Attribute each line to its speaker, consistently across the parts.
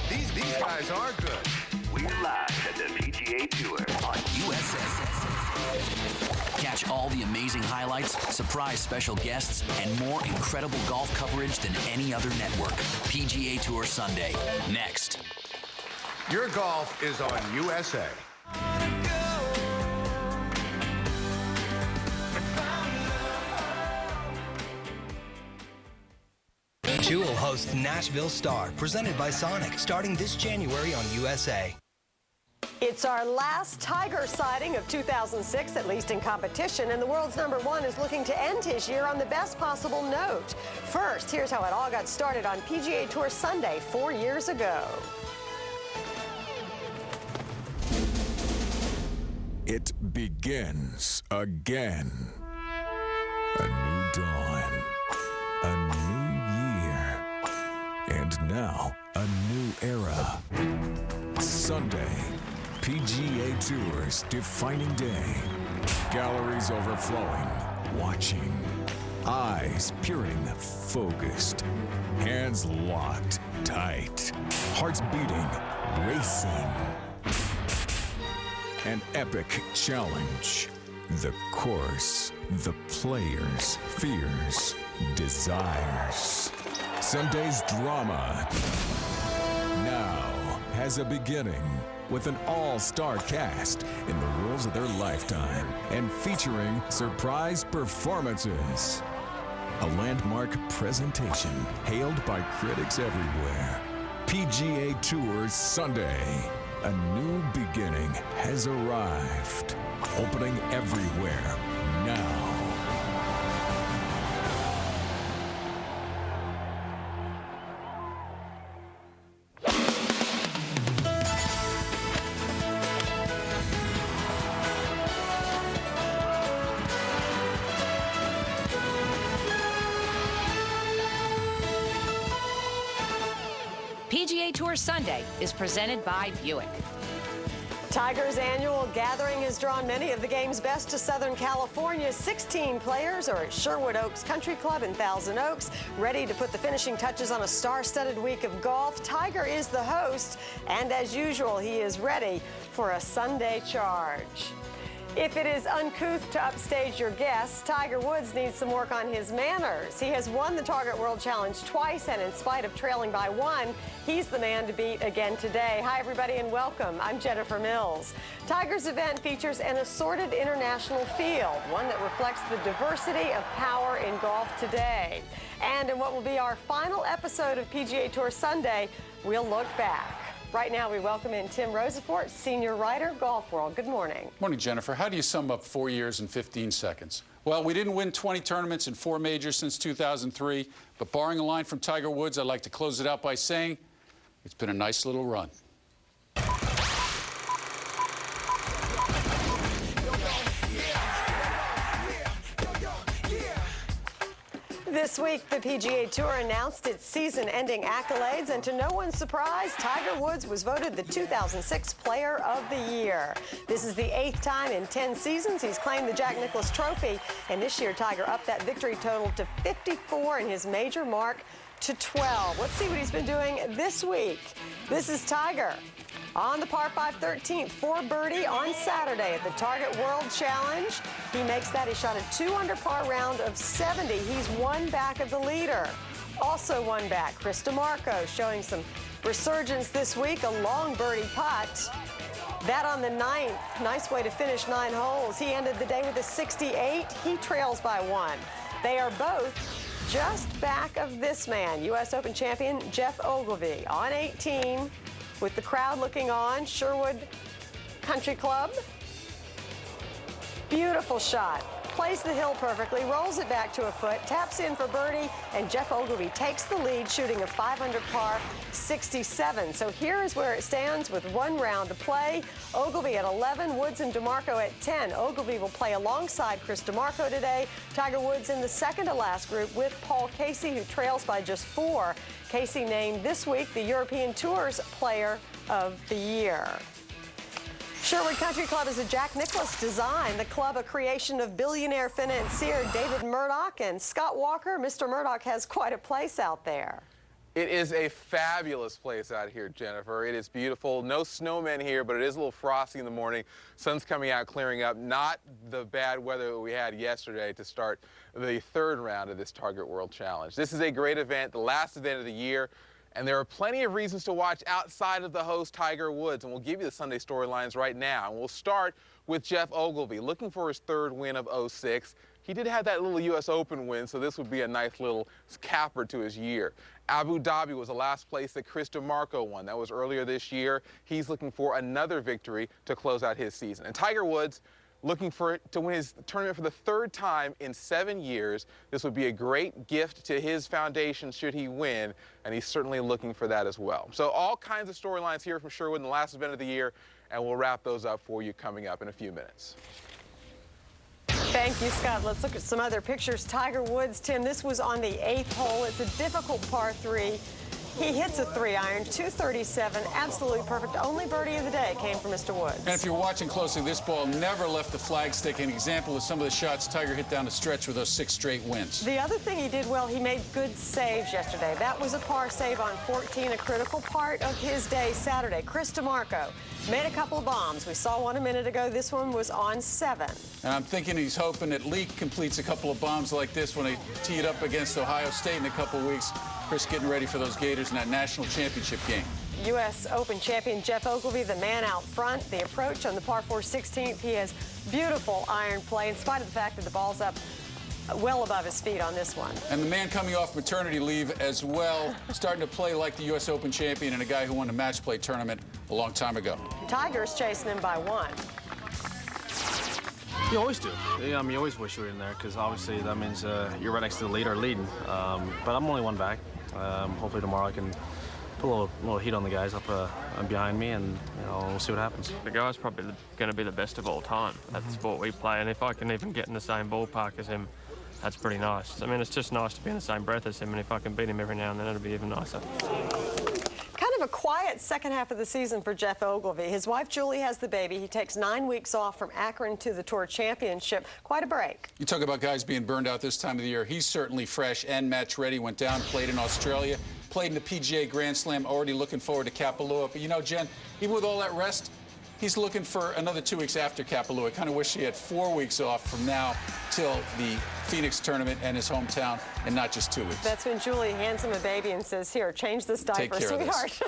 Speaker 1: These guys are good.
Speaker 2: We're live at the PGA Tour on USA. Catch all the amazing highlights, surprise special guests, and more incredible golf coverage than any other network. PGA Tour Sunday, next.
Speaker 1: Your golf is on USA.
Speaker 3: Jewel hosts Nashville Star, presented by Sonic, starting this January on USA.
Speaker 4: It's our last Tiger sighting of 2006, at least in competition, and the world's #1 is looking to end his year on the best possible note. First, here's how it all got started on PGA Tour Sunday 4 years ago.
Speaker 5: It begins again. A new dawn, a new year, and now a new era. Sunday, PGA Tour's defining day. Galleries overflowing, watching. Eyes peering, focused. Hands locked, tight. Hearts beating, racing. An epic challenge. The course, the players, fears, desires. Sunday's drama now has a beginning with an all-star cast in the roles of their lifetime and featuring surprise performances. A landmark presentation hailed by critics everywhere. PGA Tour Sunday. A new beginning has arrived. Opening everywhere now.
Speaker 6: PGA Tour Sunday is presented by Buick.
Speaker 4: Tiger's annual gathering has drawn many of the game's best to Southern California. 16 players are at Sherwood Oaks Country Club in Thousand Oaks, ready to put the finishing touches on a star-studded week of golf. Tiger is the host, and as usual, he is ready for a Sunday charge. If it is uncouth to upstage your guests, Tiger Woods needs some work on his manners. He has won the Target World Challenge twice, and in spite of trailing by 1, he's the man to beat again today. Hi, everybody, and welcome. I'm Jennifer Mills. Tiger's event features an assorted international field, one that reflects the diversity of power in golf today. And in what will be our final episode of PGA Tour Sunday, we'll look back. Right now, we welcome in Tim Rosefort, senior writer, Golf World. Good morning.
Speaker 7: Morning, Jennifer. How do you sum up 4 years and 15 seconds? Well, we didn't win 20 tournaments and 4 majors since 2003, but barring a line from Tiger Woods, I'd like to close it out by saying it's been a nice little run.
Speaker 4: This week, the PGA Tour announced its season-ending accolades, and to no one's surprise, Tiger Woods was voted the 2006 Player of the Year. This is the 8th time in 10 seasons he's claimed the Jack Nicklaus Trophy, and this year Tiger upped that victory total to 54 and his major mark to 12. Let's see what he's been doing this week. This is Tiger on the par 5 13th for birdie on Saturday at the Target World Challenge. He makes that. He shot a 2 under par round of 70. He's 1 back of the leader. Also 1 back, Chris DeMarco showing some resurgence this week, a long birdie putt. That on the 9th, nice way to finish 9 holes. He ended the day with a 68. He trails by 1. They are both just back of this man, U.S. Open champion Jeff Ogilvy on 18. With the crowd looking on, Sherwood Country Club. Beautiful shot. Plays the hill perfectly, rolls it back to a foot, taps in for birdie, and Jeff Ogilvy takes the lead, shooting a 5 under par 67. So here is where it stands with 1 round to play. Ogilvy at 11, Woods and DeMarco at 10. Ogilvy will play alongside Chris DeMarco today. Tiger Woods in the second-to-last group with Paul Casey, who trails by just 4. Casey named this week the European Tour's Player of the Year. Sherwood Country Club is a Jack Nicklaus design. The club, a creation of billionaire financier David Murdoch and Scott Walker. Mr. Murdoch has quite a place out there.
Speaker 8: It is a fabulous place out here, Jennifer. It is beautiful. No snowmen here, but it is a little frosty in the morning. Sun's coming out, clearing up. Not the bad weather that we had yesterday to start the third round of this Target World Challenge. This is a great event, the last event of the year, and there are plenty of reasons to watch outside of the host, Tiger Woods, and we'll give you the Sunday storylines right now. And we'll start with Jeff Ogilvy, looking for his third win of '06. He did have that little U.S. Open win, so this would be a nice little capper to his year. Abu Dhabi was the last place that Chris DeMarco won. That was earlier this year. He's looking for another victory to close out his season. And Tiger Woods looking to win his tournament for the third time in 7 years. This would be a great gift to his foundation should he win, and he's certainly looking for that as well. So all kinds of storylines here from Sherwood in the last event of the year, and we'll wrap those up for you coming up in a few minutes.
Speaker 4: Thank you, Scott. Let's look at some other pictures. Tiger Woods, Tim, this was on the 8th hole. It's a difficult par 3. He hits a 3-iron, 237, absolutely perfect. Only birdie of the day came from Mr. Woods.
Speaker 7: And if you're watching closely, this ball never left the flagstick. An example of some of the shots Tiger hit down the stretch with those 6 straight wins.
Speaker 4: The other thing he did well, he made good saves yesterday. That was a par save on 14, a critical part of his day Saturday. Chris DeMarco made a couple of bombs. We saw one a minute ago. This one was on 7.
Speaker 7: And I'm thinking he's hoping that Leak completes a couple of bombs like this when they tee it up against Ohio State in a couple of weeks. Chris getting ready for those Gators in that national championship game.
Speaker 4: U.S. Open champion Jeff Ogilvy, the man out front. The approach on the par 4 16th, he has beautiful iron play in spite of the fact that the ball's up well above his feet on this one.
Speaker 7: And the man coming off maternity leave as well, starting to play like the U.S. Open champion and a guy who won a match play tournament a long time ago.
Speaker 4: Tiger's chasing him by 1.
Speaker 9: You always do. Yeah, I mean, you always wish you were in there because obviously that means you're right next to the leader leading. But I'm only one back. Hopefully tomorrow I can put a little heat on the guys up behind me, and we'll see what happens.
Speaker 10: The guy's probably going to be the best of all time at the sport we play, and if I can even get in the same ballpark as him, that's pretty nice. I mean, it's just nice to be in the same breath as him, and if I can beat him every now and then, it'll be even nicer.
Speaker 4: Kind of a quiet second half of the season for Jeff Ogilvy. His wife Julie has the baby. He takes 9 weeks off from Akron to the Tour Championship. Quite a break.
Speaker 7: You talk about guys being burned out this time of the year. He's certainly fresh and match ready. Went down, played in Australia, played in the PGA Grand Slam, already looking forward to Kapalua. But you know, Jen, even with all that rest, he's looking for another 2 weeks after Kapalua. Kind of wish he had 4 weeks off from now till the Phoenix tournament and his hometown, and not just 2 weeks.
Speaker 4: That's when Julie hands him a baby and says, "Here, change this diaper, sweetheart."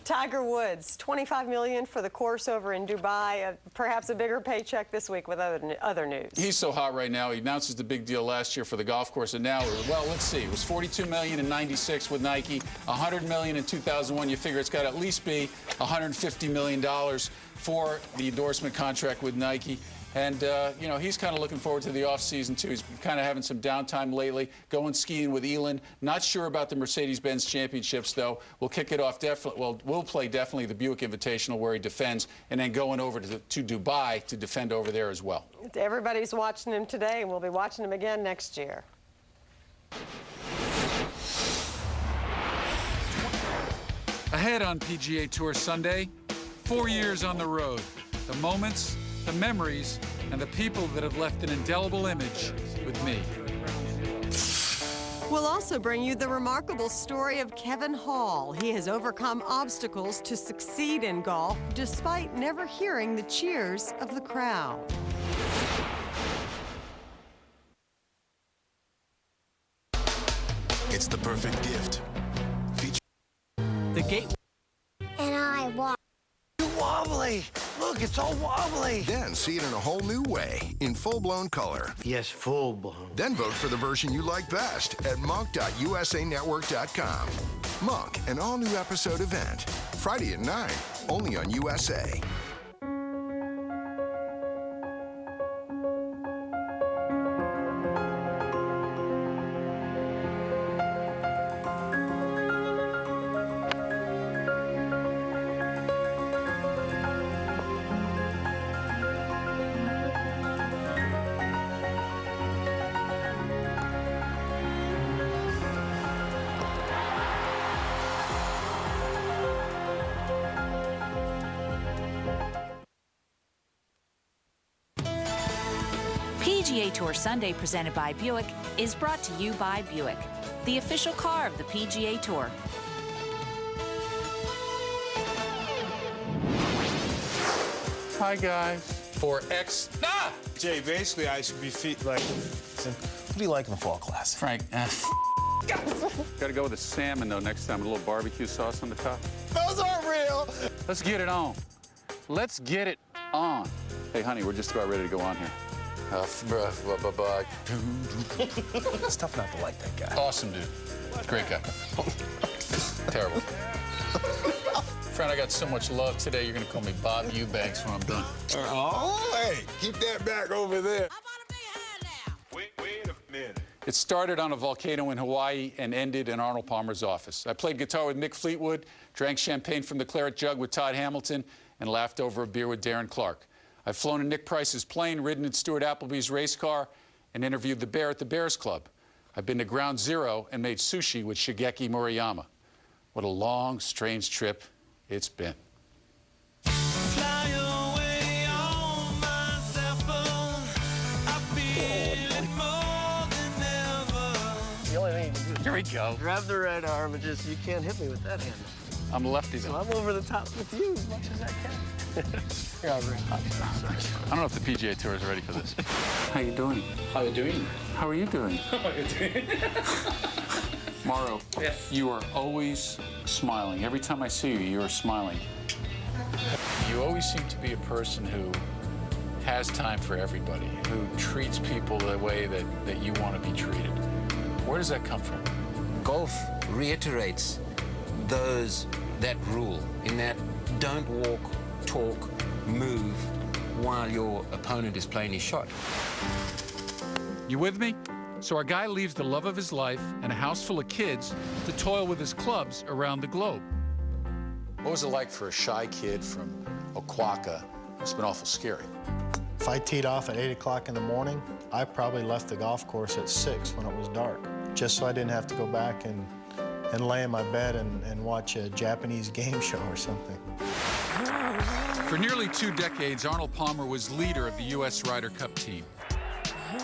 Speaker 4: Tiger Woods, $25 million for the course over in Dubai. Perhaps a bigger paycheck this week with other news.
Speaker 7: He's so hot right now. He announces the big deal last year for the golf course, and now, well, let's see. It was $42 million in '96 with Nike, $100 million in 2001. You figure it's got to at least be $150 million for the endorsement contract with Nike. And, he's kind of looking forward to the offseason, too. He's kind of having some downtime lately, going skiing with Elin. Not sure about the Mercedes-Benz Championships, though. We'll kick it off definitely. Well, we'll play definitely the Buick Invitational where he defends, and then going over to Dubai to defend over there as well.
Speaker 4: Everybody's watching him today, and we'll be watching him again next year.
Speaker 7: Ahead on PGA Tour Sunday, 4 years on the road. The moments, the memories, and the people that have left an indelible image with me.
Speaker 4: We'll also bring you the remarkable story of Kevin Hall. He has overcome obstacles to succeed in golf despite never hearing the cheers of the crowd.
Speaker 11: It's the perfect gift.
Speaker 3: The gate.
Speaker 11: And I walk.
Speaker 12: Wobbly! Look, it's all wobbly!
Speaker 11: Then see it in a whole new way, in full-blown color.
Speaker 12: Yes, full-blown.
Speaker 11: Then vote for the version you like best at monk.usanetwork.com. Monk, an all-new episode event. Friday at 9, only on USA.
Speaker 6: PGA Tour Sunday presented by Buick is brought to you by Buick. the official car of the PGA Tour.
Speaker 7: Hi, guys. 4X. Ah!
Speaker 13: Jay, basically, I should be like. What do you like in the fall class?
Speaker 7: Frank, gotta go with the salmon, though, next time. A little barbecue sauce on the top.
Speaker 13: Those aren't real.
Speaker 7: Let's get it on. Let's get it on. Hey, honey, we're just about ready to go on here. Bye-bye.
Speaker 13: It's tough not to like that guy.
Speaker 7: Awesome, dude. Great guy. Terrible. Friend, I got so much love today, you're gonna call me Bob Eubanks when I'm done.
Speaker 13: Oh, hey, keep that back over there.
Speaker 1: Wait a minute.
Speaker 7: It started on a volcano in Hawaii and ended in Arnold Palmer's office. I played guitar with Mick Fleetwood, drank champagne from the claret jug with Todd Hamilton, and laughed over a beer with Darren Clark. I've flown in Nick Price's plane, ridden in Stuart Appleby's race car, and interviewed the bear at the Bears Club. I've been to Ground Zero and made sushi with Shigeki Murayama. What a long, strange trip it's been.
Speaker 9: The only thing you can do is
Speaker 7: Here we go.
Speaker 9: grab the right arm and just, you can't hit me with that hand.
Speaker 7: I'm lefty,
Speaker 9: So
Speaker 7: though.
Speaker 9: I'm over the top with you as much as I can. Yeah, Rick.
Speaker 7: I don't know if the PGA Tour is ready for this. How you doing?
Speaker 14: How you doing?
Speaker 7: How are you doing?
Speaker 14: How you doing?
Speaker 7: Mauro,
Speaker 14: Yes.
Speaker 7: You are always smiling. Every time I see you, you're smiling. You always seem to be a person who has time for everybody, who treats people the way that you want to be treated. Where does that come from?
Speaker 15: Golf reiterates that rule in that don't walk, talk, move while your opponent is playing his shot.
Speaker 7: You with me? So our guy leaves the love of his life and a house full of kids to toil with his clubs around the globe. What was it like for a shy kid from Oaxaca? It's been awful scary.
Speaker 16: If I teed off at 8 o'clock in the morning, I probably left the golf course at 6 when it was dark, just so I didn't have to go back and lay in my bed and watch a Japanese game show or something.
Speaker 7: For nearly 2 decades, Arnold Palmer was leader of the U.S. Ryder Cup team.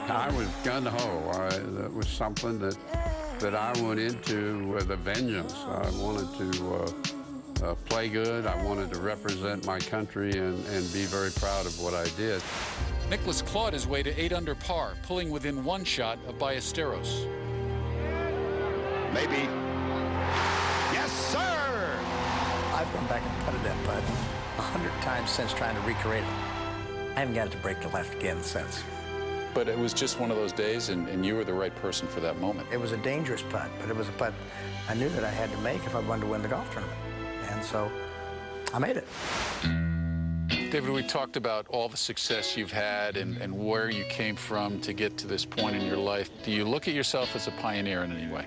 Speaker 17: I was gung-ho. That was something that I went into with a vengeance. I wanted to play good. I wanted to represent my country and be very proud of what I did.
Speaker 7: Nicklaus clawed his way to 8 under par, pulling within 1 shot of Ballesteros.
Speaker 1: Maybe. Yes, sir!
Speaker 12: I've gone back and putted that putt 100 times since trying to recreate it. I haven't got it to break the left again since.
Speaker 7: But it was just one of those days, and you were the right person for that moment.
Speaker 12: It was a dangerous putt, but it was a putt I knew that I had to make if I wanted to win the golf tournament. And so I made it.
Speaker 7: David, we talked about all the success you've had and where you came from to get to this point in your life. Do you look at yourself as a pioneer in any way?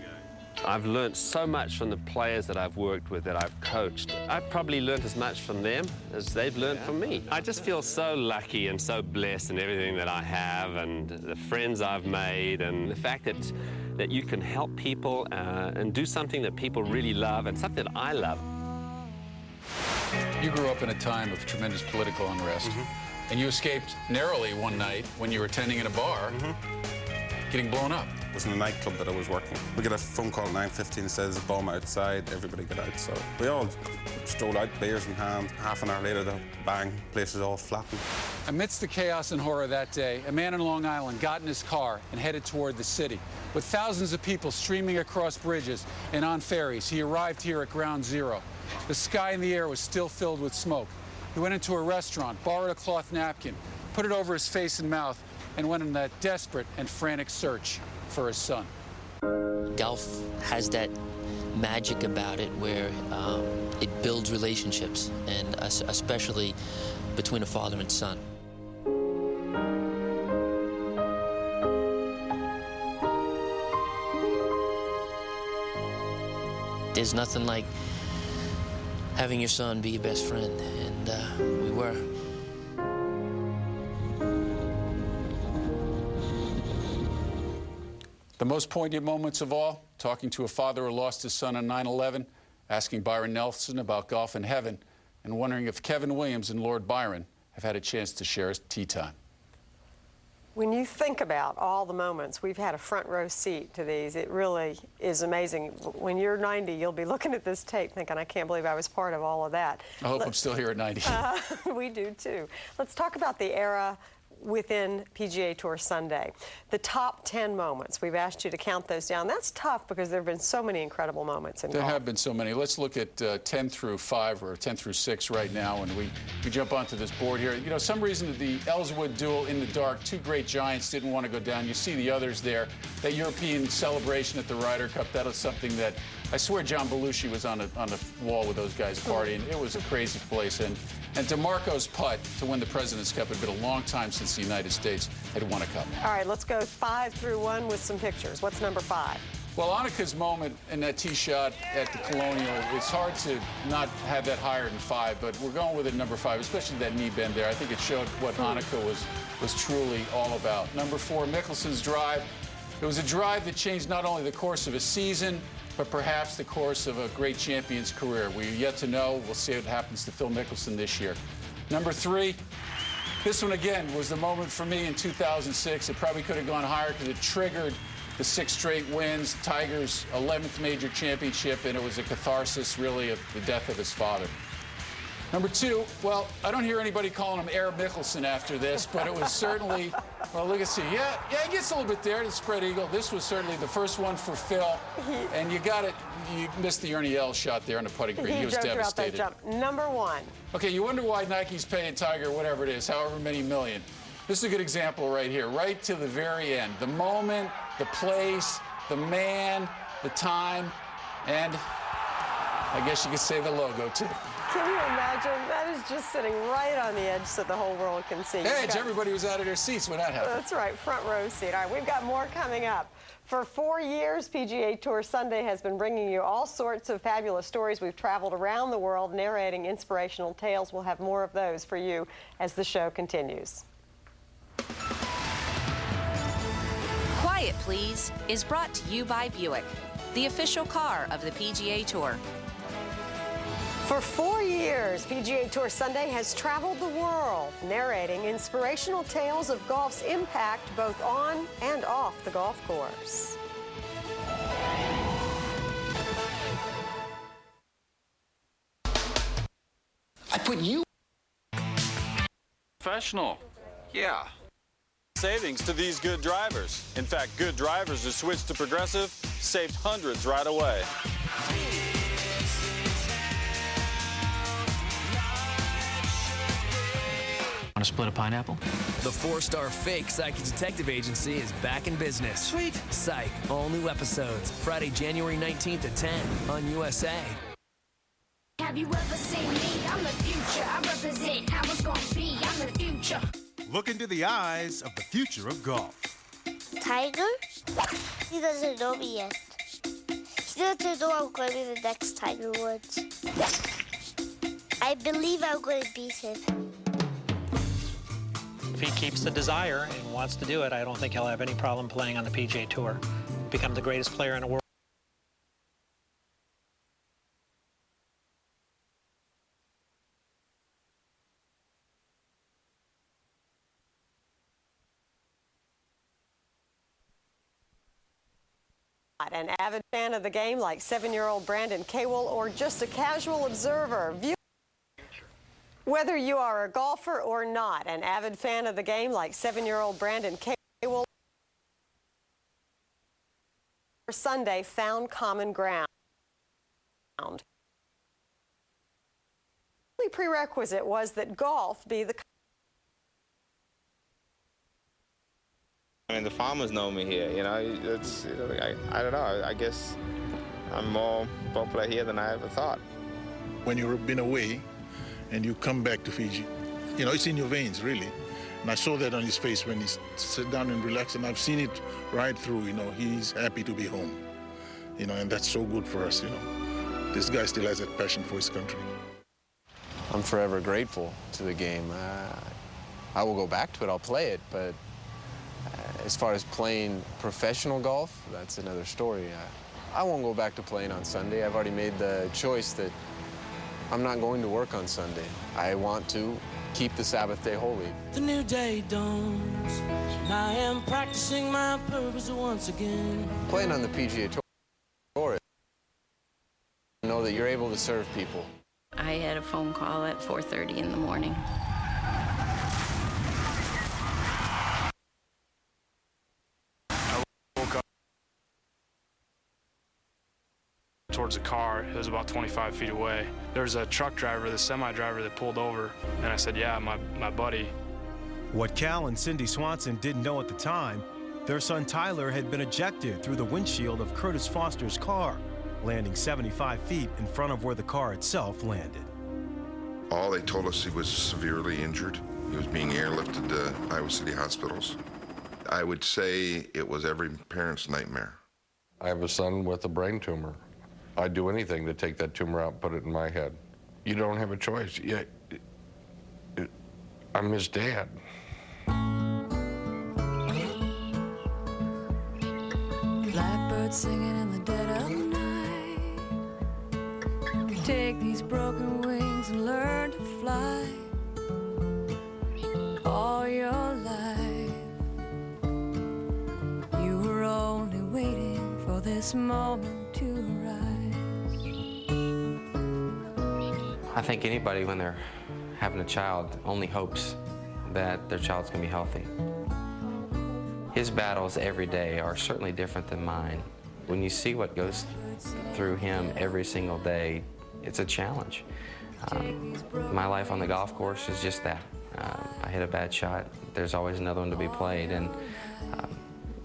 Speaker 18: I've learned so much from the players that I've worked with, that I've coached. I've probably learned as much from them as they've learned from me. I just feel so lucky and so blessed in everything that I have and the friends I've made and the fact that you can help people and do something that people really love and something that I love.
Speaker 7: You grew up in a time of tremendous political unrest, and you escaped narrowly one night when you were attending in a bar, getting blown up.
Speaker 19: It was in a nightclub that I was working. We get a phone call at 9:15 that says, bomb outside, everybody get out. So we all strolled out, beers in hand. Half an hour later, the bang, place is all flattened.
Speaker 7: Amidst the chaos and horror that day, a man in Long Island got in his car and headed toward the city. With thousands of people streaming across bridges and on ferries, he arrived here at Ground Zero. The sky and the air was still filled with smoke. He went into a restaurant, borrowed a cloth napkin, put it over his face and mouth, and went on that desperate and frantic search for his son.
Speaker 20: Golf has that magic about it where it builds relationships, and especially between a father and son. There's nothing like having your son be your best friend, and we were.
Speaker 7: The most poignant moments of all, talking to a father who lost his son on 9/11, asking Byron Nelson about golf in heaven, and wondering if Kevin Williams and Lord Byron have had a chance to share his tea time.
Speaker 4: When you think about all the moments, we've had a front row seat to these. It really is amazing. When you're 90, you'll be looking at this tape thinking, I can't believe I was part of all of that.
Speaker 7: I hope I'm still here at 90.
Speaker 4: We do too. Let's talk about the era within PGA Tour Sunday. The top 10 moments. We've asked you to count those down. That's tough because there have been so many incredible moments in golf.
Speaker 7: There have been so many. Let's look at 10 through 5 or 10 through 6 right now, and we jump onto this board here. You know, some reason the Ellswood duel in the dark, two great giants didn't want to go down. You see the others there. That European celebration at the Ryder Cup, that was something that I swear John Belushi was on the wall with those guys partying. It was a crazy place. And DeMarco's putt to win the President's Cup. It had been a long time since the United States had won a cup.
Speaker 4: All right, let's go 5 through 1 with some pictures. What's number 5?
Speaker 7: Well, Annika's moment in that tee shot at the Colonial, it's hard to not have that higher than 5, but we're going with it number 5, especially that knee bend there. I think it showed what Annika was truly all about. Number 4, Mickelson's drive. It was a drive that changed not only the course of a season, but perhaps the course of a great champion's career. We're yet to know. We'll see what happens to Phil Mickelson this year. Number 3, this one again was the moment for me in 2006. It probably could have gone higher because it triggered the 6 straight wins, Tiger's 11th major championship, and it was a catharsis, really, of the death of his father. Number 2, well, I don't hear anybody calling him Air Mickelson after this, but it was certainly, well, look at see. Yeah, it gets a little bit there, the spread eagle. This was certainly the first one for Phil, and you missed the Ernie Els shot there on the putting green. He was devastated.
Speaker 4: That jump. Number 1.
Speaker 7: Okay, you wonder why Nike's paying Tiger whatever it is, however many million. This is a good example right here, right to the very end. The moment, the place, the man, the time, and I guess you could say the logo, too.
Speaker 4: Can you imagine? That is just sitting right on the edge so the whole world can see.
Speaker 7: Edge, everybody was out of their seats when that happened.
Speaker 4: That's right, front row seat. All right, we've got more coming up. For 4 years, PGA Tour Sunday has been bringing you all sorts of fabulous stories. We've traveled around the world narrating inspirational tales. We'll have more of those for you as the show continues.
Speaker 6: Quiet Please is brought to you by Buick, the official car of the PGA Tour.
Speaker 4: For 4 years, PGA Tour Sunday has traveled the world, narrating inspirational tales of golf's impact both on and off the golf course.
Speaker 14: I put you...
Speaker 21: Professional. Yeah. Savings to these good drivers. In fact, good drivers who switched to Progressive saved hundreds right away.
Speaker 2: Want to split a pineapple?
Speaker 3: The 4-star fake Psychic Detective Agency is back in business. Sweet. Psych, all new episodes, Friday, January 19th at 10 on USA.
Speaker 22: Have you ever seen me? I'm the future. I represent how it's gonna be. I'm the future.
Speaker 23: Look into the eyes of the future of golf.
Speaker 24: Tiger? He doesn't know me yet. He doesn't know I'm going to be the next Tiger Woods. I believe I'm going to beat him.
Speaker 25: If he keeps the desire and wants to do it, I don't think he'll have any problem playing on the PGA Tour. Become the greatest player in the world.
Speaker 4: An avid fan of the game like 7-year-old Brandon Cawell or just a casual observer. Whether you are a golfer or not, an avid fan of the game like 7-year-old Brandon Cawell Sunday found common ground. The only prerequisite was that golf be the...
Speaker 26: I mean, the farmers know me here, you know. It's, you know, I don't know. I guess I'm more popular here than I ever thought.
Speaker 27: When you've been away and you come back to Fiji, you know, it's in your veins, really. And I saw that on his face when he sat down and relaxed, and I've seen it right through, you know. He's happy to be home, you know, and that's so good for us, you know. This guy still has that passion for his country.
Speaker 28: I'm forever grateful to the game. I will go back to it, I'll play it, but as far as playing professional golf, that's another story. I won't go back to playing on Sunday. I've already made the choice that I'm not going to work on Sunday. I want to keep the Sabbath day holy.
Speaker 5: The new day dawns, and I am practicing my purpose once again.
Speaker 28: Playing on the PGA Tour, know that you're able to serve people.
Speaker 8: I had a phone call at 4:30 in the morning.
Speaker 9: Towards a car. It was about 25 feet away. There was a truck driver, the semi driver, that pulled over, and I said, yeah, my buddy.
Speaker 23: What Cal and Cindy Swanson didn't know at the time, their son Tyler had been ejected through the windshield of Curtis Foster's car, landing 75 feet in front of where the car itself landed.
Speaker 10: All they told us, he was severely injured. He was being airlifted to Iowa City hospitals. I would say it was every parent's nightmare.
Speaker 17: I have a son with a brain tumor. I'd do anything to take that tumor out and put it in my head. You don't have a choice. Yeah, I'm his dad.
Speaker 5: Blackbird singing in the dead of night. Take these broken wings and learn to fly. All your life, you were only waiting for this moment to arise.
Speaker 11: I think anybody, when they're having a child, only hopes that their child's going to be healthy. His battles every day are certainly different than mine. When you see what goes through him every single day, it's a challenge. My life on the golf course is just that. I hit a bad shot. There's always another one to be played, and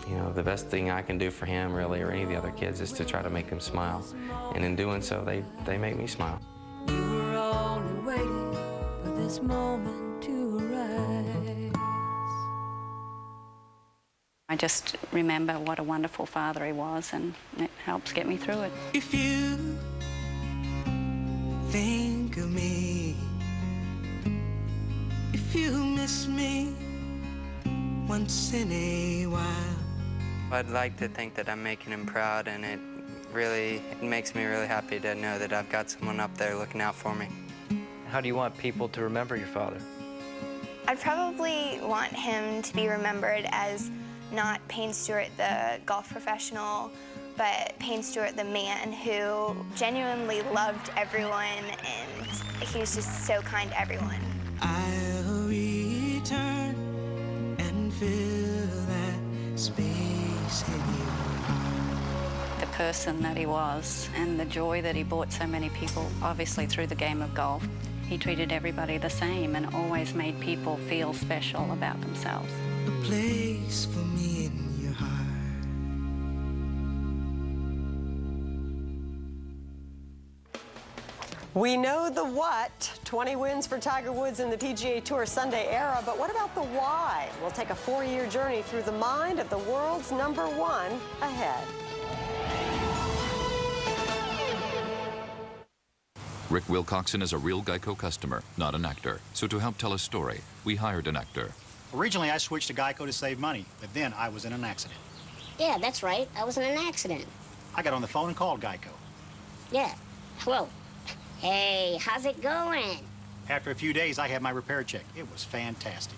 Speaker 11: you know, the best thing I can do for him, really, or any of the other kids, is to try to make them smile. And in doing so, they make me smile.
Speaker 5: You were only waiting for this moment to arise.
Speaker 8: I just remember what a wonderful father he was, and it helps get me through it.
Speaker 5: If you think of me, if you miss me once in a while,
Speaker 11: I'd like to think that I'm making him proud, and it makes me really happy to know that I've got someone up there looking out for me.
Speaker 13: How do you want people to remember your father?
Speaker 15: I'd probably want him to be remembered as not Payne Stewart, the golf professional, but Payne Stewart, the man who genuinely loved everyone, and he was just so kind to everyone.
Speaker 5: I'll return and fill that space in your heart.
Speaker 8: The person that he was and the joy that he brought so many people, obviously through the game of golf. He treated everybody the same and always made people feel special about themselves.
Speaker 5: A place for me in your heart.
Speaker 4: We know the what, 20 wins for Tiger Woods in the PGA Tour Sunday era, but what about the why? We'll take a 4-year journey through the mind of the world's #1 ahead.
Speaker 16: Rick Wilcoxon is a real Geico customer, not an actor. So to help tell a story, we hired an actor.
Speaker 29: Originally, I switched to Geico to save money, but then I was in an accident.
Speaker 24: Yeah, that's right. I was in an accident.
Speaker 29: I got on the phone and called Geico.
Speaker 24: Yeah. Hello. Hey, how's it going?
Speaker 29: After a few days, I had my repair check. It was fantastic.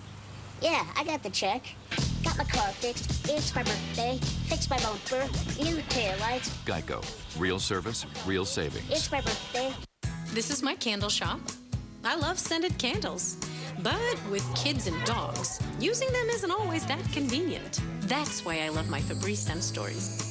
Speaker 24: Yeah, I got the check. Got my car fixed. It's my birthday. Fixed my bumper. New taillights.
Speaker 16: Geico. Real service, real savings.
Speaker 24: It's my birthday.
Speaker 30: This is my candle shop. I love scented candles, but with kids and dogs, using them isn't always that convenient. That's why I love my Febreze Scent Stories.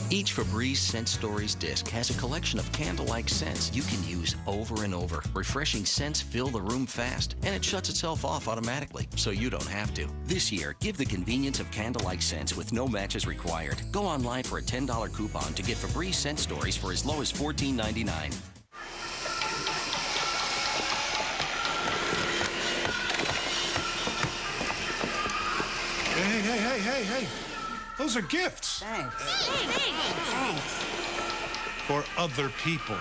Speaker 31: Each Febreze Scent Stories disc has a collection of candle-like scents you can use over and over. Refreshing scents fill the room fast, and it shuts itself off automatically, so you don't have to. This year, give the convenience of candle-like scents with no matches required. Go online for a $10 coupon to get Febreze Scent Stories for as low as $14.99.
Speaker 23: Hey. Those are gifts.
Speaker 24: Thanks. Thanks.
Speaker 23: For other people.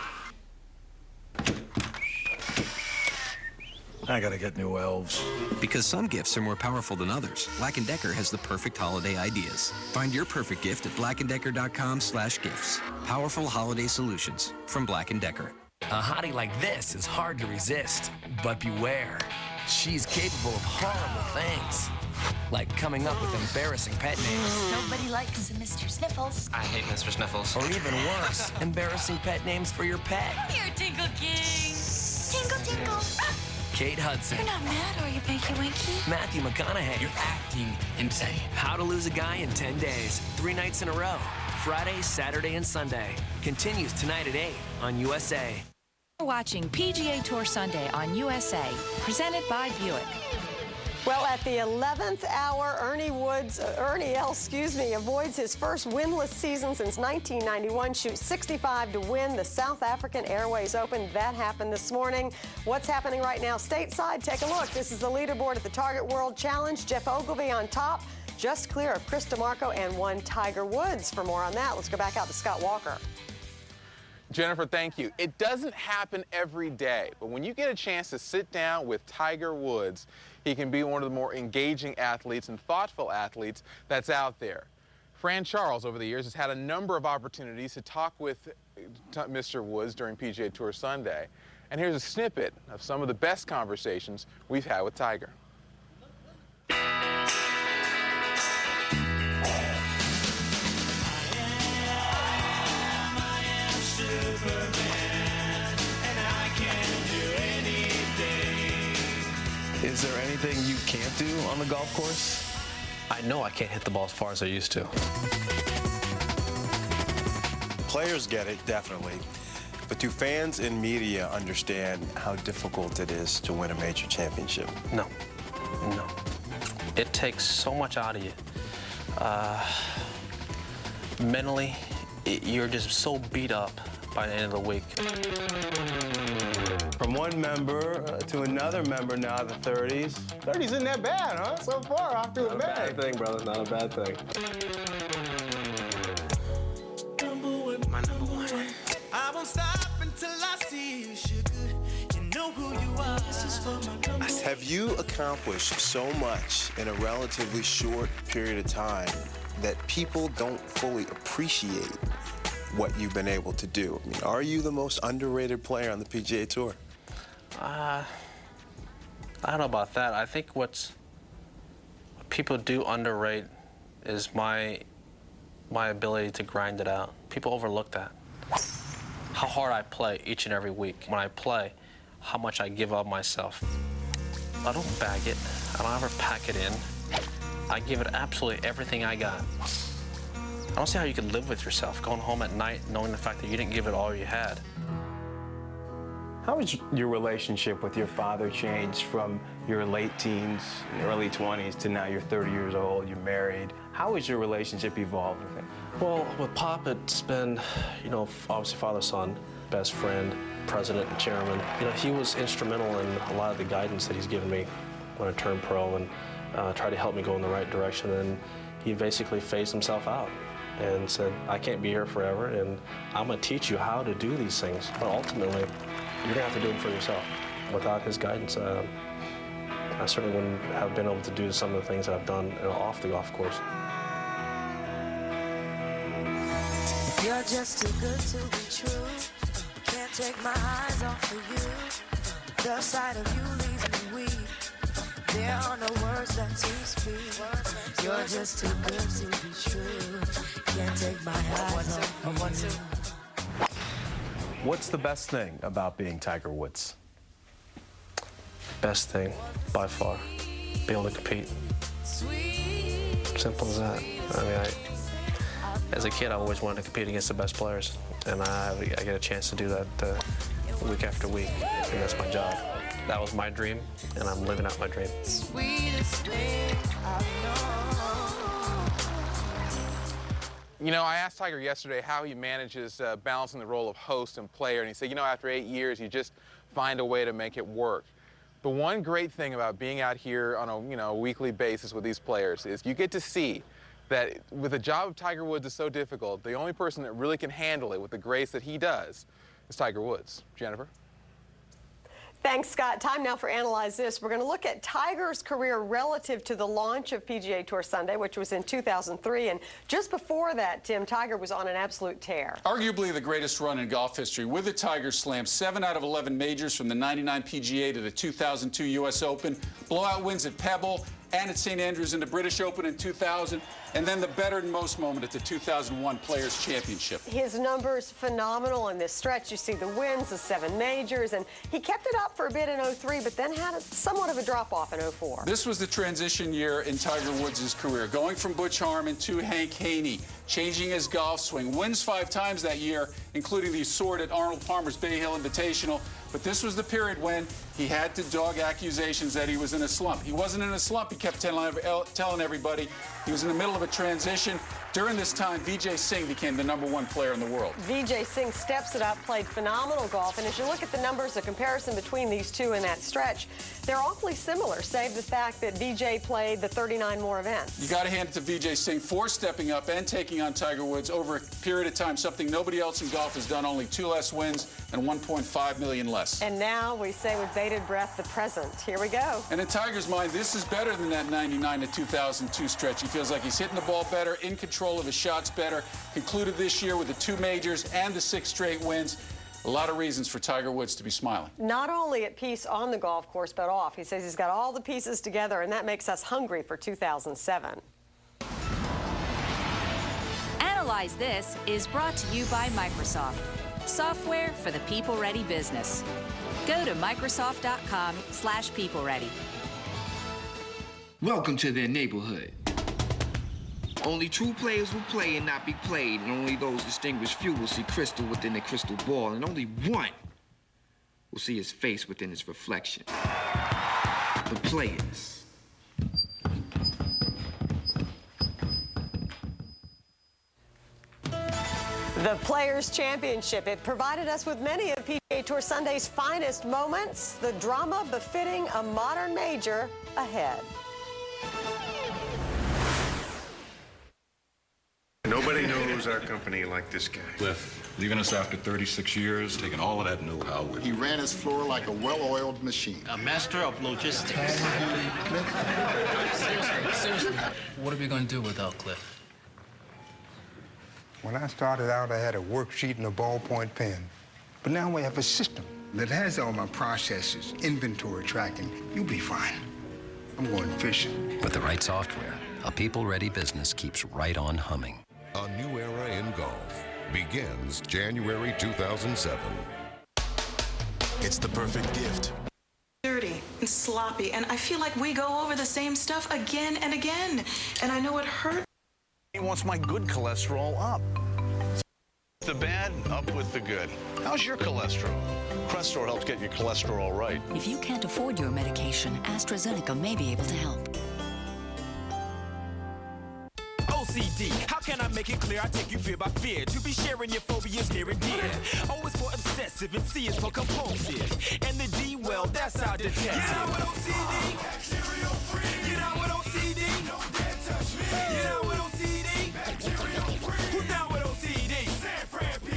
Speaker 23: I gotta get new elves.
Speaker 32: Because some gifts are more powerful than others, Black & Decker has the perfect holiday ideas. Find your perfect gift at blackanddecker.com/gifts. Powerful holiday solutions from Black & Decker.
Speaker 3: A hottie like this is hard to resist, but beware. She's capable of horrible things, like coming up with embarrassing pet names.
Speaker 1: Nobody likes Mr. Sniffles.
Speaker 11: I hate Mr. Sniffles.
Speaker 3: Or even worse, embarrassing pet names for your pet.
Speaker 1: You're Tinkle King. Tinkle, tinkle.
Speaker 3: Kate Hudson.
Speaker 1: You're not mad, are you, Pinky Winky?
Speaker 3: Matthew McConaughey.
Speaker 11: You're acting insane.
Speaker 3: How to Lose a Guy in 10 Days. 3 nights in a row. Friday, Saturday, and Sunday. Continues tonight at 8 on USA.
Speaker 2: You're watching PGA Tour Sunday on USA, presented by Buick.
Speaker 4: Well, at the 11th hour, Ernie Els, avoids his first winless season since 1991, shoots 65 to win the South African Airways Open. That happened this morning. What's happening right now stateside? Take a look. This is the leaderboard at the Target World Challenge. Jeff Ogilvy on top, just clear of Chris DeMarco and one Tiger Woods. For more on that, let's go back out to Scott Walker.
Speaker 6: Jennifer, thank you. It doesn't happen every day, but when you get a chance to sit down with Tiger Woods, he can be one of the more engaging athletes and thoughtful athletes that's out there. Fran Charles, over the years, has had a number of opportunities to talk with Mr. Woods during PGA Tour Sunday. And here's a snippet of some of the best conversations we've had with Tiger.
Speaker 7: Is there anything you can't do on the golf course?
Speaker 12: I know I can't hit the ball as far as I used to.
Speaker 23: Players get it, definitely. But do fans and media understand how difficult it is to win a major championship?
Speaker 12: No. It takes so much out of you. Mentally, you're just so beat up by the end of the week.
Speaker 23: From one member to another member now, the 30s. 30s isn't that bad, huh? So far, off to a bad
Speaker 12: thing, brother. Not a bad thing.
Speaker 5: My number one. I won't stop until I see you, sugar. You know who you are. This is for my number one.
Speaker 23: Have you accomplished so much in a relatively short period of time that people don't fully appreciate what you've been able to do? I mean, are you the most underrated player on the PGA Tour?
Speaker 12: I don't know about that. I think what people do underrate is my ability to grind it out. People overlook that. How hard I play each and every week. When I play, how much I give of myself. I don't bag it. I don't ever pack it in. I give it absolutely everything I got. I don't see how you could live with yourself, going home at night knowing the fact that you didn't give it all you had.
Speaker 14: How has your relationship with your father changed from your late teens, early 20s to now you're 30 years old, you're married? How has your relationship evolved with him?
Speaker 12: Well, with Pop, it's been, obviously father-son, best friend, president and chairman. He was instrumental in a lot of the guidance that he's given me when I turned pro and tried to help me go in the right direction. And he basically phased himself out and said, I can't be here forever, and I'm going to teach you how to do these things. But ultimately, you're going to have to do them for yourself. Without his guidance, I certainly wouldn't have been able to do some of the things that I've done off the golf course.
Speaker 1: You're just too good to be true. Can't take my eyes off of you. The sight of you leaves me weak. There are no words left to speak. You're just too good to be true. Can't take my eyes off of you.
Speaker 23: What's the best thing about being Tiger Woods?
Speaker 12: Best thing, by far, be able to compete. Simple as that. I mean, as a kid, I always wanted to compete against the best players, and I get a chance to do that week after week, and that's my job. That was my dream, and I'm living out my dream.
Speaker 5: Sweetest thing I know.
Speaker 6: I asked Tiger yesterday how he manages balancing the role of host and player, and he said, after 8 years, you just find a way to make it work. The one great thing about being out here on a weekly basis with these players is you get to see that with the job of Tiger Woods is so difficult, the only person that really can handle it with the grace that he does is Tiger Woods. Jennifer?
Speaker 4: Thanks, Scott. Time now for Analyze This. We're going to look at Tiger's career relative to the launch of PGA Tour Sunday, which was in 2003. And just before that, Tim, Tiger was on an absolute tear.
Speaker 9: Arguably the greatest run in golf history. With the Tiger Slam, 7 out of 11 majors from the '99 PGA to the 2002 U.S. Open, blowout wins at Pebble and at St. Andrews in the British Open in 2000, and then the better than most moment at the 2001 Players Championship.
Speaker 4: His numbers phenomenal in this stretch. You see the wins, the 7 majors, and he kept it up for a bit in 03, but then had somewhat of a drop-off in 04.
Speaker 9: This was the transition year in Tiger Woods' career, going from Butch Harmon to Hank Haney, changing his golf swing. Wins 5 times that year, including the sword at Arnold Palmer's Bay Hill Invitational. But this was the period when he had to dog accusations that he was in a slump. He wasn't in a slump, he kept telling everybody. He was in the middle of a transition. During this time, Vijay Singh became the #1 player in the world.
Speaker 4: Vijay Singh steps it up, played phenomenal golf, and as you look at the numbers, the comparison between these two in that stretch, they're awfully similar, save the fact that Vijay played the 39 more events.
Speaker 9: You got to hand it to Vijay Singh for stepping up and taking on Tiger Woods over a period of time, something nobody else in golf has done, only 2 less wins and 1.5 million less.
Speaker 4: And now we say with bated breath, the present. Here we go.
Speaker 9: And in Tiger's mind, this is better than that 99 to 2002 stretch. He feels like he's hitting the ball better, in control of his shots better. Concluded this year with the 2 majors and the 6 straight wins. A lot of reasons for Tiger Woods to be smiling.
Speaker 4: Not only at peace on the golf course, but off. He says he's got all the pieces together, and that makes us hungry for 2007.
Speaker 2: Analyze This is brought to you by Microsoft. Software for the people-ready business. Go to Microsoft.com/people-ready.
Speaker 10: Welcome to their neighborhood. Only true players will play and not be played, and only those distinguished few will see crystal within their crystal ball, and only one will see his face within his reflection. The players.
Speaker 4: The Players' Championship. It provided us with many of PGA Tour Sunday's finest moments. The drama befitting a modern major ahead.
Speaker 17: Nobody knows our company like this guy.
Speaker 18: Cliff, leaving us after 36 years, taking all of that know-how with
Speaker 19: him. He ran his floor like a well-oiled machine.
Speaker 20: A master of logistics.
Speaker 21: Seriously, what are we going to do without Cliff?
Speaker 17: When I started out, I had a worksheet and a ballpoint pen. But now we have a system that has all my processes, inventory tracking. You'll be fine. I'm going fishing.
Speaker 22: With the right software, a people-ready business keeps right on humming.
Speaker 25: A new era in golf begins January 2007.
Speaker 26: It's the perfect gift.
Speaker 27: Dirty and sloppy, and I feel like we go over the same stuff again and again, and I know it hurts.
Speaker 17: He wants my good cholesterol up. The bad, up with the good. How's your cholesterol? Crestor helps get your cholesterol right.
Speaker 28: If you can't afford your medication, AstraZeneca may be able to help.
Speaker 33: OCD, how can I make it clear? I take you fear by fear. To be sharing your phobias near and dear. O is for obsessive and C is for compulsive. And the D, well, that's our detective. You know what OCD? Bacterial free. You know what OCD? Don't dare touch me. You know what OCD? Bacterial free. Who's down with OCD? San Fran PD.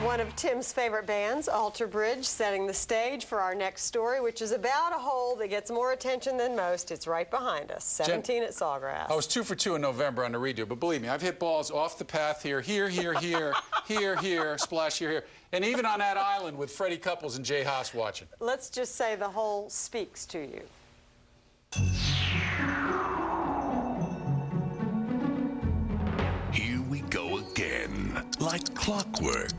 Speaker 4: One of Tim's favorite bands, Alter Bridge, setting the stage for our next story, which is about a hole that gets more attention than most. It's right behind us, 17 at Sawgrass.
Speaker 9: I was 2 for 2 in November on the redo, but believe me, I've hit balls off the path here, here, splash here, and even on that island with Freddie Couples and Jay Haas watching.
Speaker 4: Let's just say the hole speaks to you.
Speaker 25: Here we go again, like clockwork.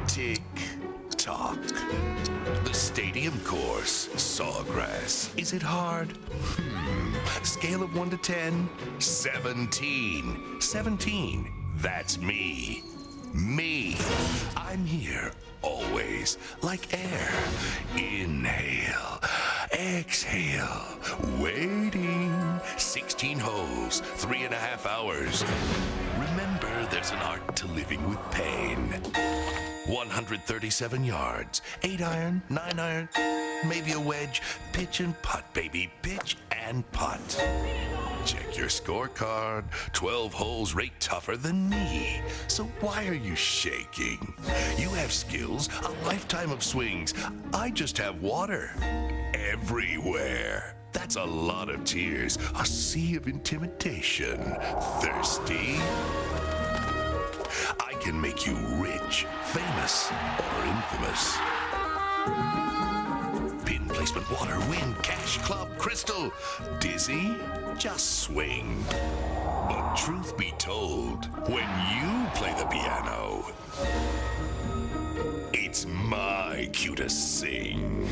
Speaker 25: Tick tock. The stadium course, Sawgrass. Is it hard? Scale of 1 to 10, 17. 17. That's me. Me. I'm here, always, like air. Inhale.
Speaker 3: exhale. Waiting. 16 holes, 3.5 hours. Remember, there's an art to living with pain. 137 yards, 8-iron, 9-iron, maybe a wedge. Pitch and putt, baby, pitch and putt. Check your scorecard. 12 holes rate tougher than me. So why are you shaking? You have skills, a lifetime of swings. I just have water. Everywhere. That's a lot of tears, a sea of intimidation. Thirsty? I can make you rich, famous, or infamous. Pin placement, water, wind, cash, club, crystal. Dizzy? Just swing. But truth be told, when you play the piano, it's my cue to sing.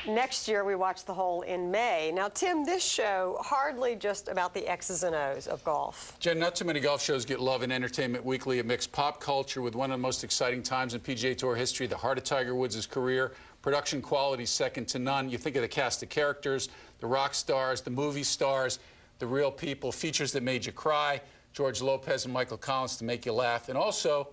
Speaker 4: Next year, we watch the hole in May. Now, Tim, this show hardly just about the X's and O's of golf.
Speaker 9: Jen, not too many golf shows get love in Entertainment Weekly. It mixed pop culture with one of the most exciting times in PGA Tour history, the heart of Tiger Woods' career. Production quality second to none. You think of the cast of characters, the rock stars, the movie stars, the real people, features that made you cry, George Lopez and Michael Collins to make you laugh. And also,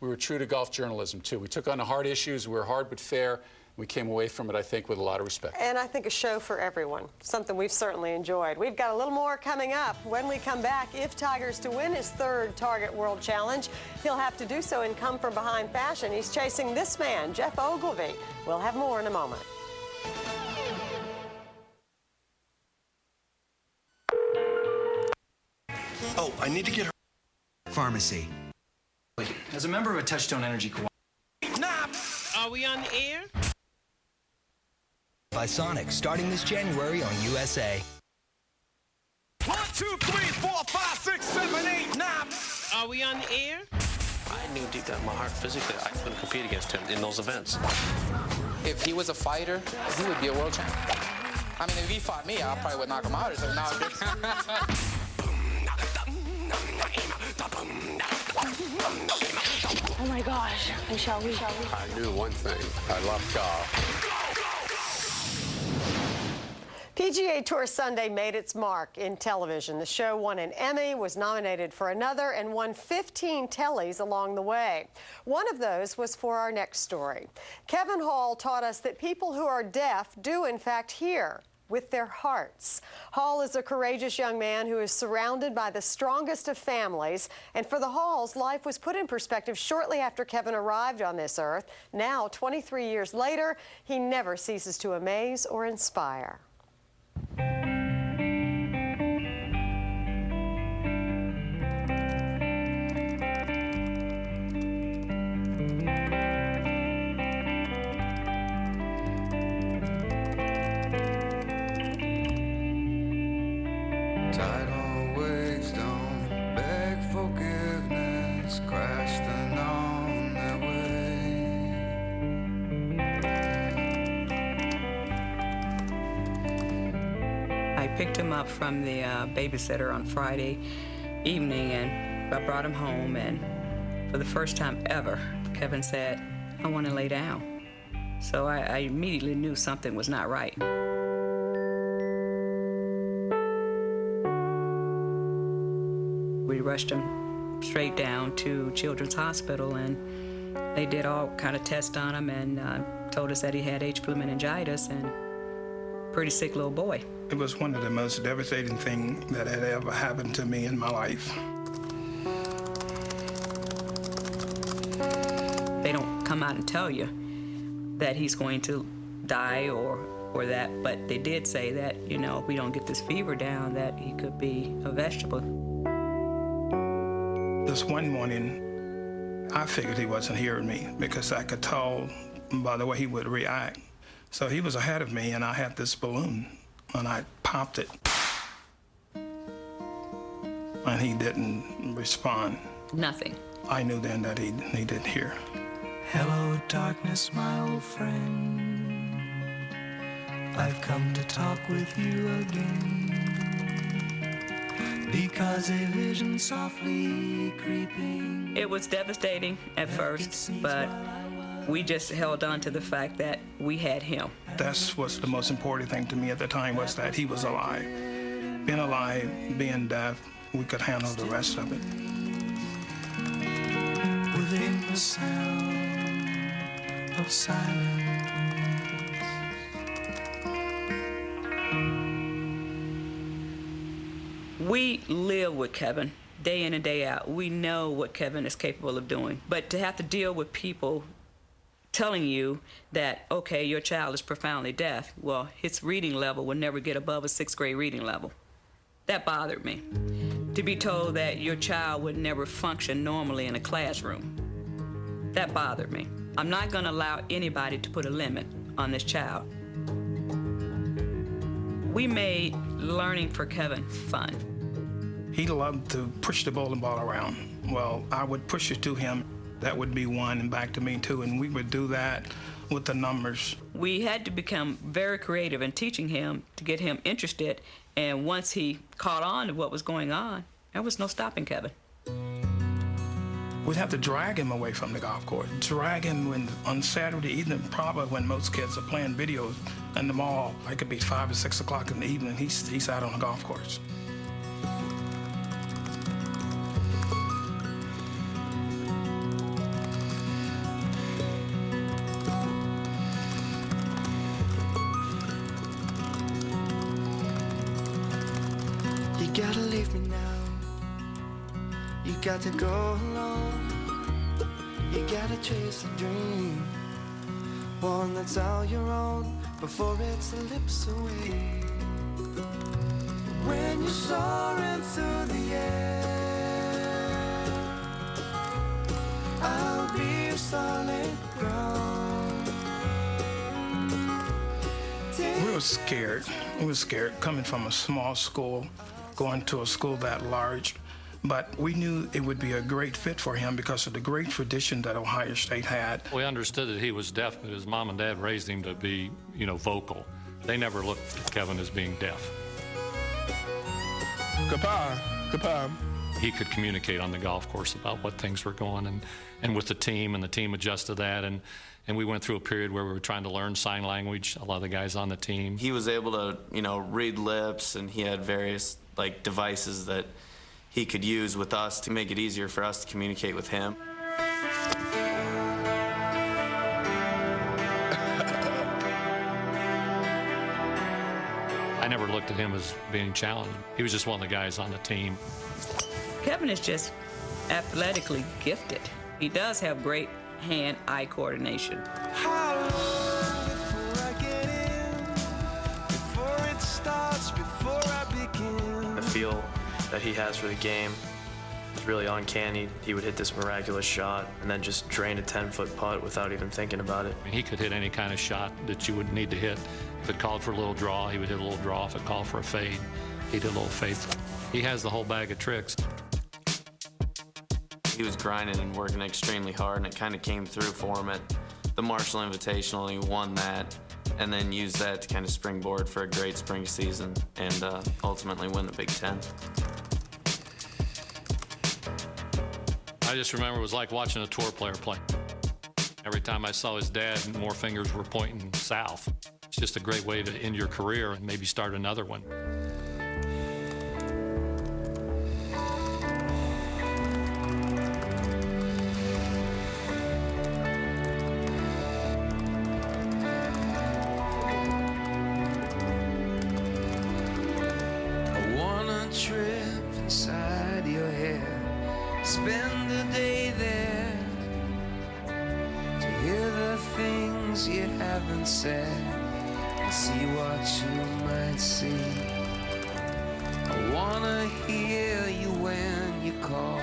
Speaker 9: we were true to golf journalism, too. We took on the hard issues. We were hard but fair. We came away from it, I think, with a lot of respect.
Speaker 4: And I think a show for everyone, something we've certainly enjoyed. We've got a little more coming up. When we come back, if Tiger's to win his third Target World Challenge, he'll have to do so in come-from-behind fashion. He's chasing this man, Jeff Ogilvy. We'll have more in a moment.
Speaker 7: Oh, I need to get her.
Speaker 8: Pharmacy.
Speaker 7: As a member of a Touchstone Energy Cooperative.
Speaker 11: Are we on the air?
Speaker 8: By Sonic, starting this January on USA.
Speaker 11: 1, 2, 3, 4, 5, 6, 7, 8, 9. Are we on the air?
Speaker 12: I knew deep down in my heart physically I couldn't compete against him in those events.
Speaker 13: If he was a fighter, he would be a world champion. I mean, if he fought me, I probably would knock him out or something.
Speaker 14: Oh my gosh, shall we?
Speaker 15: I knew one thing. I love golf.
Speaker 4: PGA Tour Sunday made its mark in television. The show won an Emmy, was nominated for another, and won 15 Tellys along the way. One of those was for our next story. Kevin Hall taught us that people who are deaf do, in fact, hear with their hearts. Hall is a courageous young man who is surrounded by the strongest of families, and for the Halls, life was put in perspective shortly after Kevin arrived on this earth. Now, 23 years later, he never ceases to amaze or inspire.
Speaker 16: Picked him up from the babysitter on Friday evening, and I brought him home, and for the first time ever, Kevin said, "I want to lay down." So I immediately knew something was not right. We rushed him straight down to Children's Hospital, and they did all kind of tests on him and told us that he had H. flu meningitis and pretty sick little boy.
Speaker 24: It was one of the most devastating things that had ever happened to me in my life.
Speaker 16: They don't come out and tell you that he's going to die or that, but they did say that, you know, if we don't get this fever down, that he could be a vegetable.
Speaker 24: This one morning, I figured he wasn't hearing me because I could tell by the way he would react. So he was ahead of me, and I had this balloon, and I popped it. And he didn't respond.
Speaker 16: Nothing.
Speaker 24: I knew then that he didn't hear.
Speaker 5: Hello, darkness, my old friend. I've come to talk with you again. Because a vision softly creeping
Speaker 16: It was devastating at first, but we just held on to the fact that we had him.
Speaker 24: That's what's the most important thing to me at the time, was that he was alive. Being alive, being deaf, we could handle the rest of it.
Speaker 5: Within the sound of silence,
Speaker 16: we live with Kevin day in and day out. We know what Kevin is capable of doing. But to have to deal with people telling you that, okay, your child is profoundly deaf, well, his reading level will never get above a 6th grade reading level. That bothered me. To be told that your child would never function normally in a classroom, that bothered me. I'm not going to allow anybody to put a limit on this child. We made learning for Kevin fun.
Speaker 24: He loved to push the bowling ball around. Well, I would push it to him. That would be 1 and back to me 2, and we would do that with the numbers.
Speaker 16: We had to become very creative in teaching him to get him interested, and once he caught on to what was going on, there was no stopping Kevin.
Speaker 24: We'd have to drag him away from the golf course, drag him on Saturday evening, probably when most kids are playing videos in the mall. It could be 5 or 6 o'clock in the evening, he's out on the golf course.
Speaker 5: you gotta leave me now. You got to go alone. You gotta chase a dream, one that's all your own before it slips away. When you're soaring through the air, I'll be your solid ground.
Speaker 24: We were scared. We were scared coming from a small school, going to a school that large. But we knew it would be a great fit for him because of the great tradition that Ohio State had.
Speaker 1: We understood that he was deaf, but his mom and dad raised him to be, vocal. They never looked at Kevin as being deaf.
Speaker 24: Goodbye. Goodbye.
Speaker 1: He could communicate on the golf course about what things were going, and with the team, and the team adjusted that, and we went through a period where we were trying to learn sign language, a lot of the guys on the team.
Speaker 2: He was able to, read lips, and he had various, devices that he could use with us to make it easier for us to communicate with him.
Speaker 1: I never looked at him as being challenged. He was just one of the guys on the team.
Speaker 16: Kevin is just athletically gifted. He does have great hand-eye coordination.
Speaker 5: How long before I get in? Before it starts, before I begin.
Speaker 6: The feel that he has for the game is really uncanny. He would hit this miraculous shot and then just drain a 10-foot putt without even thinking about it.
Speaker 1: He could hit any kind of shot that you would need to hit. If it called for a little draw, he would hit a little draw. If it called for a fade, he'd hit a little fade. He has the whole bag of tricks.
Speaker 2: He was grinding and working extremely hard, and it kind of came through for him at the Marshall Invitational, and he won that, and then used that to kind of springboard for a great spring season and ultimately win the Big Ten.
Speaker 1: I just remember it was like watching a tour player play. Every time I saw his dad, more fingers were pointing south. It's just a great way to end your career and maybe start another one.
Speaker 5: I wanna trip inside your head, spend a day there, to hear the things you haven't said, and see what you might see. I wanna hear you when you call.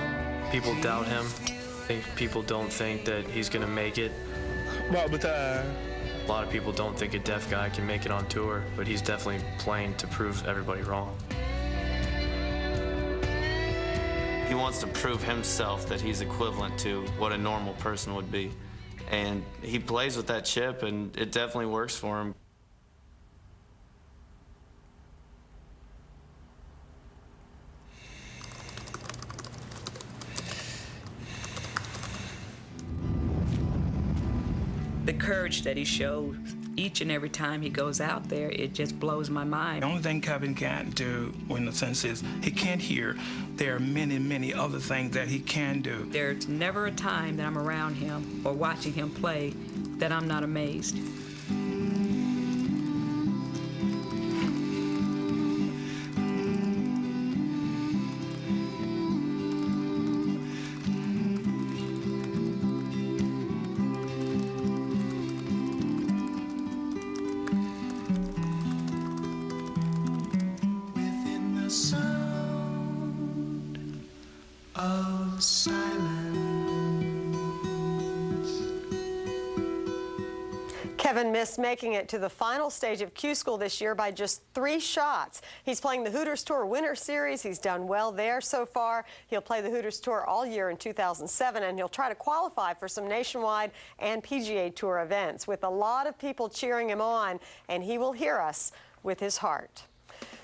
Speaker 6: People doubt him. I think people don't think that he's gonna make it. A lot of people don't think a deaf guy can make it on tour, but he's definitely playing to prove everybody wrong.
Speaker 2: He wants to prove himself that he's equivalent to what a normal person would be. And he plays with that chip, and it definitely works for him.
Speaker 16: The courage that he shows each and every time he goes out there, it just blows my mind.
Speaker 24: The only thing Kevin can't do, in a sense, is he can't hear. There are many, many other things that he can do.
Speaker 16: There's never a time that I'm around him or watching him play that I'm not amazed.
Speaker 4: Kevin missed making it to the final stage of Q School this year by just 3 shots. He's playing the Hooters Tour Winter Series. He's done well there so far. He'll play the Hooters Tour all year in 2007, and he'll try to qualify for some nationwide and PGA Tour events with a lot of people cheering him on, and he will hear us with his heart.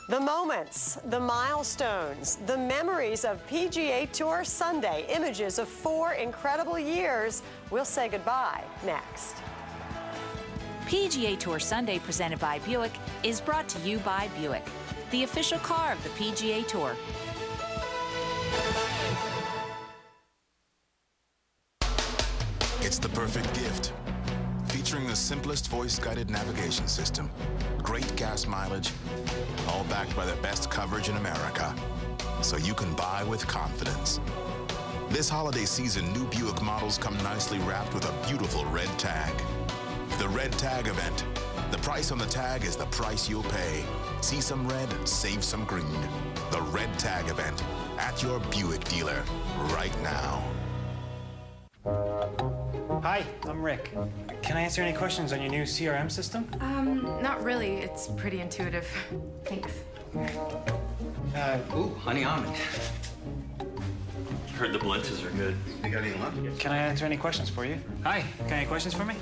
Speaker 4: The moments, the milestones, the memories of PGA Tour Sunday, images of 4 incredible years. We'll say goodbye next.
Speaker 10: PGA Tour Sunday, presented by Buick, is brought to you by Buick, the official car of the PGA Tour.
Speaker 18: It's the perfect gift. Featuring the simplest voice-guided navigation system, great gas mileage, all backed by the best coverage in America, so you can buy with confidence. This holiday season, new Buick models come nicely wrapped with a beautiful red tag. The Red Tag event. The price on the tag is the price you'll pay. See some red, save some green. The Red Tag event at your Buick dealer right now.
Speaker 19: Hi, I'm Rick. Can I answer any questions on your new CRM system?
Speaker 20: Not really. It's pretty intuitive. Thanks.
Speaker 19: Ooh, honey almond.
Speaker 21: Heard the blitzes are good.
Speaker 19: You got any luck? Can I answer any questions for you? Hi, got any questions for me?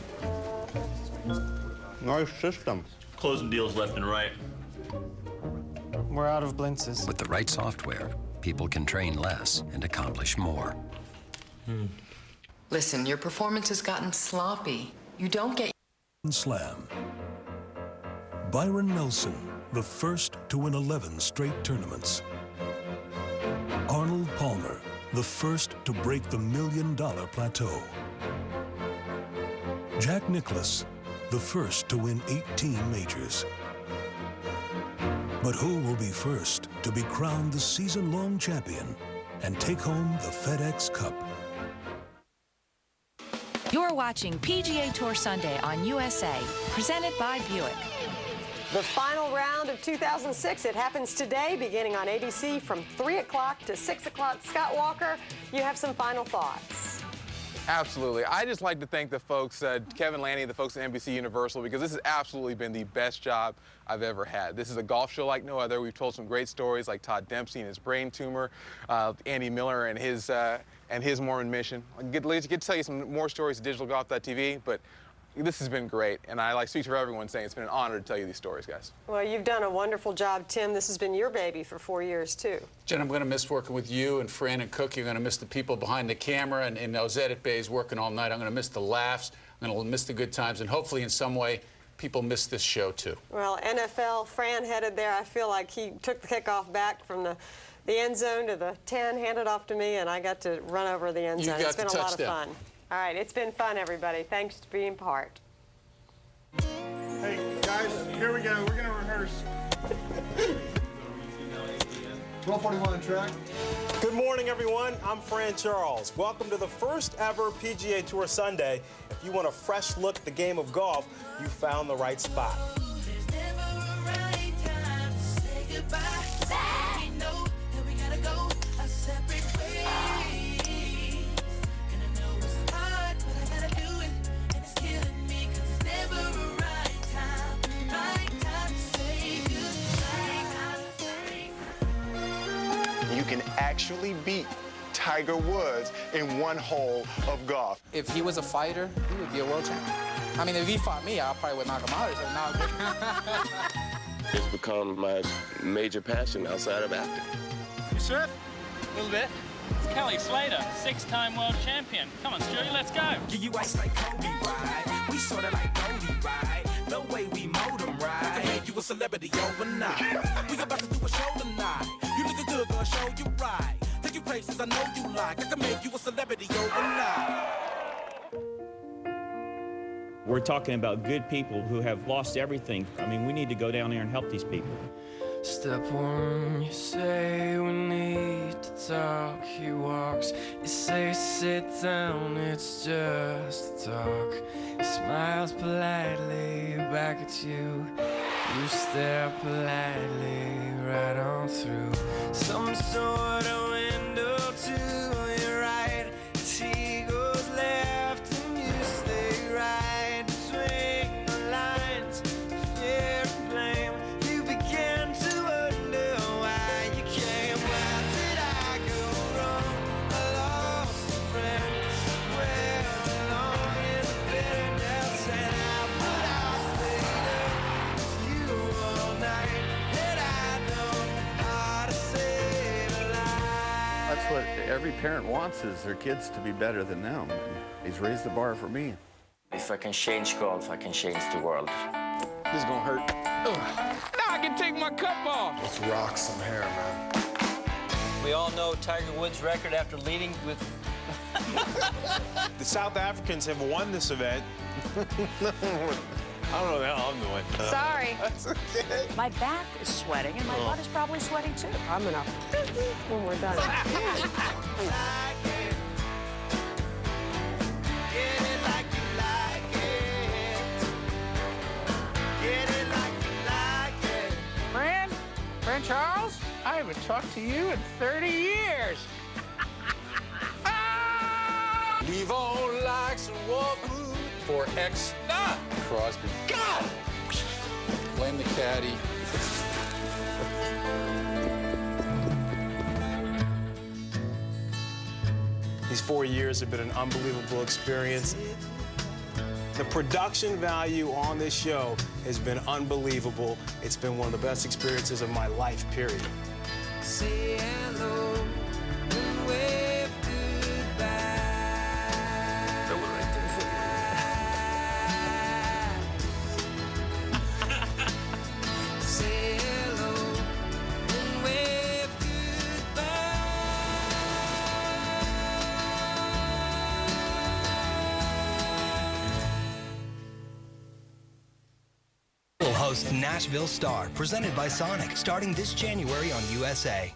Speaker 21: Nice system. Closing deals left and right.
Speaker 19: We're out of blintzes.
Speaker 22: With the right software, people can train less and accomplish more.
Speaker 21: Listen, your performance has gotten sloppy. You don't get...
Speaker 23: Slam. Byron Nelson, the first to win 11 straight tournaments. Arnold Palmer, the first to break the $1 million plateau. Jack Nicklaus, the first to win 18 majors. But who will be first to be crowned the season-long champion and take home the FedEx Cup?
Speaker 10: You're watching PGA Tour Sunday on USA, presented by Buick.
Speaker 4: The final round of 2006, it happens today, beginning on ABC from 3 o'clock to 6 o'clock. Scott Walker, you have some final thoughts.
Speaker 26: Absolutely. I just like to thank the folks, Kevin Lanny, the folks at NBC Universal, because this has absolutely been the best job I've ever had. This is a golf show like no other. We've told some great stories like Todd Dempsey and his brain tumor, Andy Miller and his Mormon mission. I get to tell you some more stories at digitalgolf.tv, but this has been great, and I speak for everyone saying it's been an honor to tell you these stories, guys.
Speaker 4: Well, you've done a wonderful job, Tim. This has been your baby for 4 years, too.
Speaker 9: Jen, I'm going to miss working with you and Fran and Cook. You're going to miss the people behind the camera, and Ozette at Bay's working all night. I'm going to miss the laughs. I'm going to miss the good times, and hopefully in some way people miss this show, too.
Speaker 4: Well, NFL, Fran headed there. I feel like he took the kickoff back from the end zone to the 10, handed off to me, and I got to run over the end zone. It's been a lot of fun. All right, it's been fun, everybody. Thanks for being part.
Speaker 27: Hey, guys, here we go. We're going to rehearse.
Speaker 29: 1241 track.
Speaker 11: Good morning, everyone. I'm Fran Charles. Welcome to the first ever PGA Tour Sunday. If you want a fresh look at the game of golf, you found the right spot.
Speaker 27: You can actually beat Tiger Woods in one hole of golf.
Speaker 13: If he was a fighter, he would be a world champion. I mean, if he fought me, I probably would knock him out or something.
Speaker 30: It's become my major passion outside of acting.
Speaker 31: You surf? A little bit. It's Kelly Slater, 6-time world champion. Come on, Stewie, let's go.
Speaker 33: Give you ice like Kobe, right? We We sorta like Goldie, right? The way we mold them, right? I can make you a celebrity overnight. We about to do a show tonight. You looking good, gonna show you right. Take you places I know you like. I can make you a celebrity overnight.
Speaker 1: We're talking about good people who have lost everything. I mean, we need to go down there and help these people.
Speaker 3: Step one, you say we need to talk. He walks, you say sit down, it's just a talk. He smiles politely back at you. You stare politely right on through some sort of window to your right. He goes left and you stay right between the lines. Fear and blame. You begin to wonder why you came. Where did I go wrong? I lost a friend. Where along in the bitterness, and I put out stayed you all night. Did I know how to save a life?
Speaker 5: That's what every parent wants, is their kids to be better than them. And he's raised the bar for me.
Speaker 6: If I can change golf, I can change the world.
Speaker 5: This is gonna hurt.
Speaker 3: Now I can take my cup off.
Speaker 29: Let's rock some hair, man.
Speaker 7: We all know Tiger Woods' record after leading with...
Speaker 11: The South Africans have won this event. I don't know how I'm doing.
Speaker 10: Sorry.
Speaker 11: That's okay.
Speaker 10: My back is sweating, and my butt is probably sweating too.
Speaker 4: I'm gonna when we're done.
Speaker 3: Friend Charles, I haven't talked to you in 30 years.
Speaker 9: Leave on like some walk for X. Crosby.
Speaker 3: God!
Speaker 9: Blame the caddy.
Speaker 11: These 4 years have been an unbelievable experience. The production value on this show has been unbelievable. It's been one of the best experiences of my life, period.
Speaker 3: Say hello and wave goodbye. Say hello and wave goodbye.
Speaker 8: Will host Nashville Star, presented by Sonic, starting this January on USA.